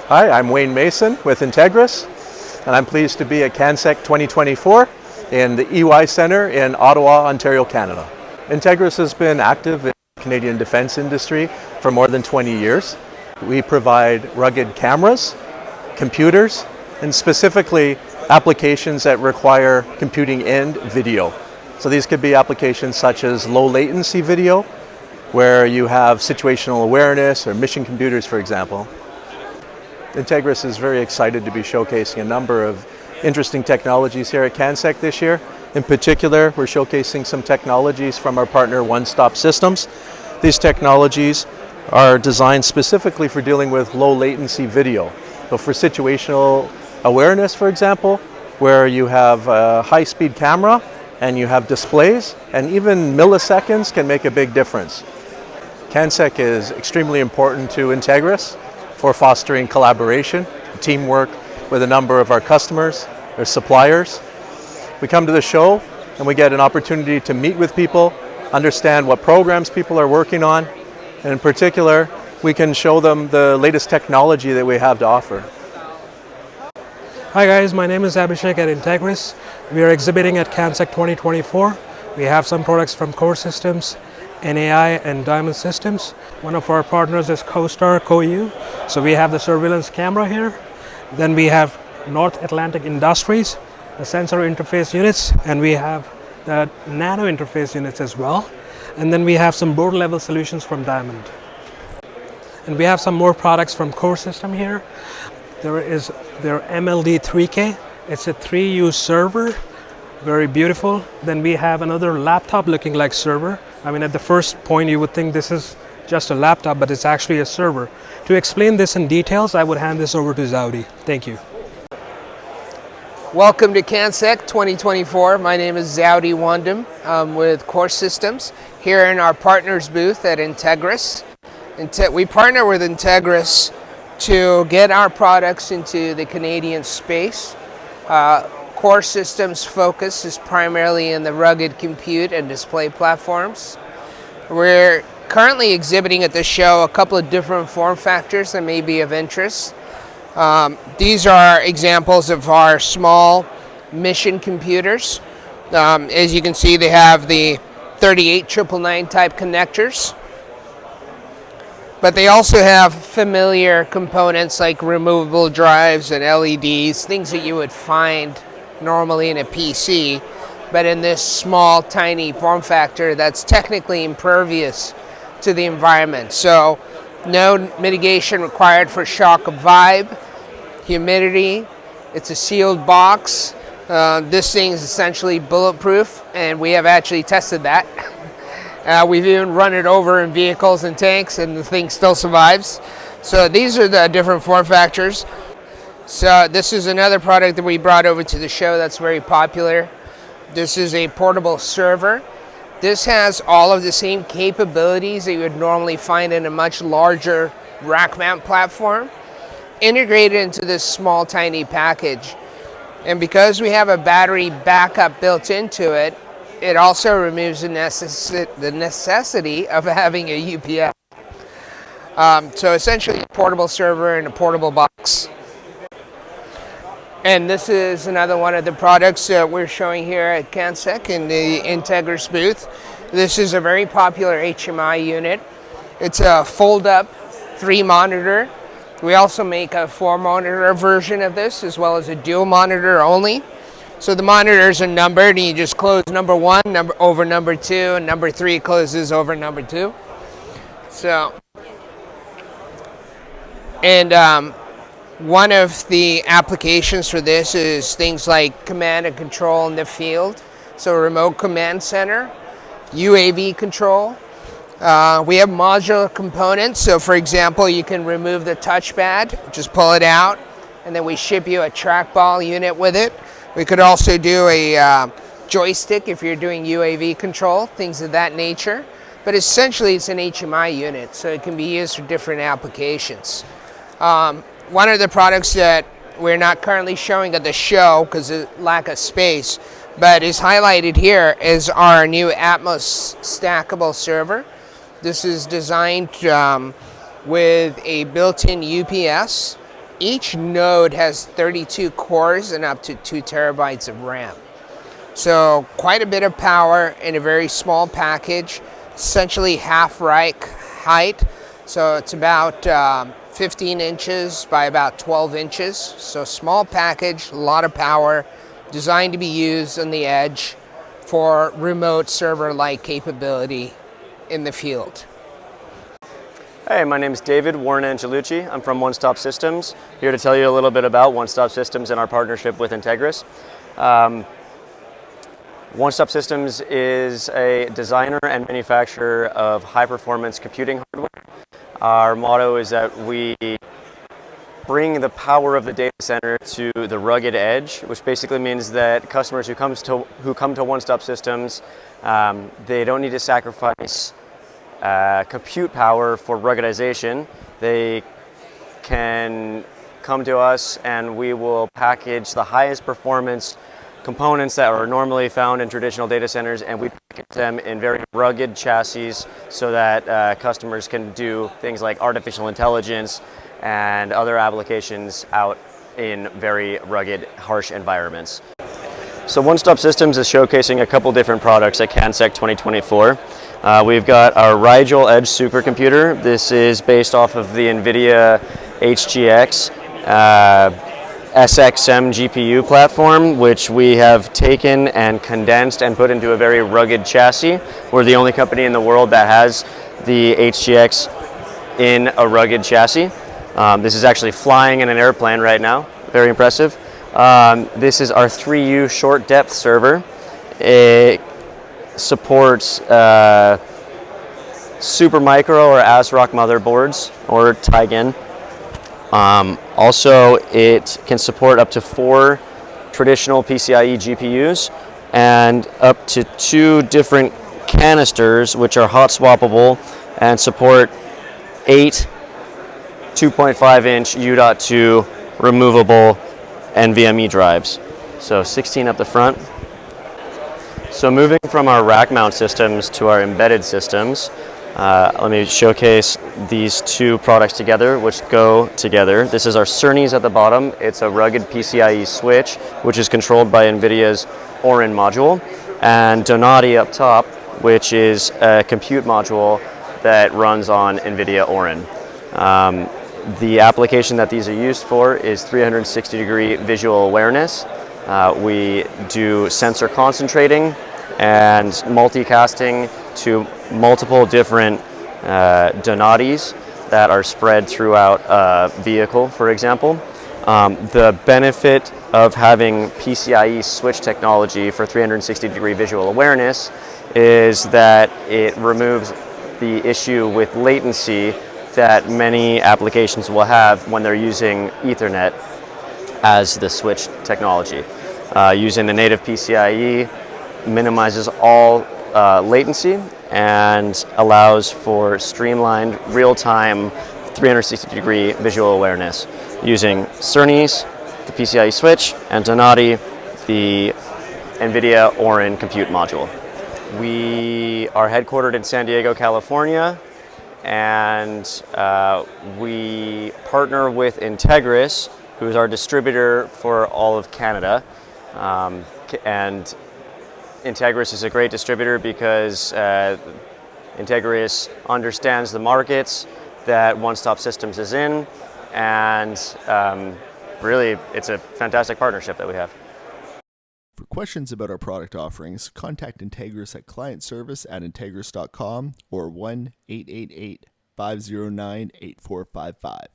Hi, I'm Wayne Mason with Integrys, and I'm pleased to be at CANSEC 2024 in the EY Centre in Ottawa, Ontario, Canada. Integrys has been active in the Canadian defence industry for more than 20 years. We provide rugged cameras, computers, and specifically applications that require computing and video. So these could be applications such as low latency video, where you have situational awareness or mission computers, for example. Integrys is very excited to be showcasing a number of interesting technologies here at CANSEC this year. In particular, we're showcasing some technologies from our partner One Stop Systems. These technologies are designed specifically for dealing with low latency video. So for situational awareness, for example, where you have a high-speed camera and you have displays, and even milliseconds can make a big difference. CANSEC is extremely important to Integrys for fostering collaboration, teamwork with a number of our customers, their suppliers. We come to the show and we get an opportunity to meet with people, understand what programs people are working on, and in particular, we can show them the latest technology that we have to offer. Hi guys, my name is Abhishek at Integrys. We are exhibiting at CANSEC 2024. We have some products from Core Systems, NAI, and Diamond Systems. One of our partners is CoStar, CoU. So we have the surveillance camera here. Then we have North Atlantic Industries, the sensor interface units, and we have the nano interface units as well. And then we have some board level solutions from Diamond. And we have some more products from Core System here. There is their MLD3K. It's a 3U server, very beautiful. Then we have another laptop looking like server. I mean, at the first point you would think this is just a laptop, but it's actually a server. To explain this in details, I would hand this over to Zewdie. Thank you. Welcome to CANSEC 2024. My name is Zewdie Wandum. I'm with Core Systems here in our partners booth at Integrys. We partner with Integrys to get our products into the Canadian space. Core Systems' focus is primarily in the rugged compute and display platforms. We're currently exhibiting at the show a couple of different form factors that may be of interest. These are examples of our small mission computers. As you can see, they have the 38999 type connectors. But they also have familiar components like removable drives and LEDs, things that you would find normally in a PC, but in this small, tiny form factor that's technically impervious to the environment. So no mitigation required for shock of vibe, humidity. It's a sealed box. This thing is essentially bulletproof, and we have actually tested that. We've even run it over in vehicles and tanks, and the thing still survives. So these are the different form factors. So this is another product that we brought over to the show that's very popular. This is a portable server. This has all of the same capabilities that you would normally find in a much larger rack mount platform, integrated into this small, tiny package. And because we have a battery backup built into it, it also removes the necessity of having a UPS. So essentially a portable server in a portable box. And this is another one of the products that we're showing here at CANSEC in the Integrys booth. This is a very popular HMI unit. It's a fold-up 3-monitor. We also make a 4-monitor version of this, as well as a dual monitor only. So the monitors are numbered, and you just close number 1 over number 2, and number 3 closes over number 2. So, and one of the applications for this is things like command and control in the field. So remote command center, UAV control. We have modular components. So for example, you can remove the touchpad, just pull it out, and then we ship you a trackball unit with it. We could also do a joystick if you're doing UAV control, things of that nature. But essentially it's an HMI unit, so it can be used for different applications. One of the products that we're not currently showing at the show because of lack of space, but is highlighted here is our new Atmos stackable server. This is designed with a built-in UPS Each node has 32 cores and up to 2 terabytes of RAM. So quite a bit of power in a very small package, essentially half rack height. So it's about 15 inches by about 12 inches. So small package, a lot of power, designed to be used on the edge for remote server-like capability in the field. Hey, my name is David Warren Angelucci. I'm from One Stop Systems, here to tell you a little bit about One Stop Systems and our partnership with Integrys. One Stop Systems is a designer and manufacturer of high-performance computing hardware. Our motto is that we bring the power of the data center to the rugged edge, which basically means that customers who come to One Stop Systems, they don't need to sacrifice compute power for ruggedization. They can come to us and we will package the highest performance components that are normally found in traditional data centers, and we package them in very rugged chassis so that customers can do things like artificial intelligence and other applications out in very rugged, harsh environments. So One Stop Systems is showcasing a couple different products at CANSEC 2024. We've got our Rigel Edge supercomputer. This is based off of the NVIDIA HGX SXM GPU platform, which we have taken and condensed and put into a very rugged chassis. We're the only company in the world that has the HGX in a rugged chassis. This is actually flying in an airplane right now. Very impressive. This is our 3U short depth server. It supports Supermicro or ASRock motherboards or Tigen. Also, it can support up to 4 traditional PCIe GPUs and up to 2 different canisters, which are hot swappable and support 8 2.5-inch U.2 removable NVMe drives. So 16 up the front. So moving from our rack mount systems to our embedded systems, let me showcase these two products together, which go together. This is our Cernis at the bottom. It's a rugged PCIe switch, which is controlled by NVIDIA's Orin module, and Donati up top, which is a compute module that runs on NVIDIA Orin. The application that these are used for is 360-degree visual awareness. We do sensor concentrating and multicasting to multiple different Donatis that are spread throughout a vehicle, for example. The benefit of having PCIe switch technology for 360-degree visual awareness is that it removes the issue with latency that many applications will have when they're using Ethernet as the switch technology. Using the native PCIe minimizes all latency and allows for streamlined, real-time, 360-degree visual awareness using Cernis, the PCIe switch, and Donati, the NVIDIA Orin compute module. We are headquartered in San Diego, California, and we partner with Integrys, who's our distributor for all of Canada. And Integrys is a great distributor because Integrys understands the markets that One Stop Systems is in, and really it's a fantastic partnership that we have. For questions about our product offerings, contact Integrys at clientservice@integrys.com or 1-888-509-8455.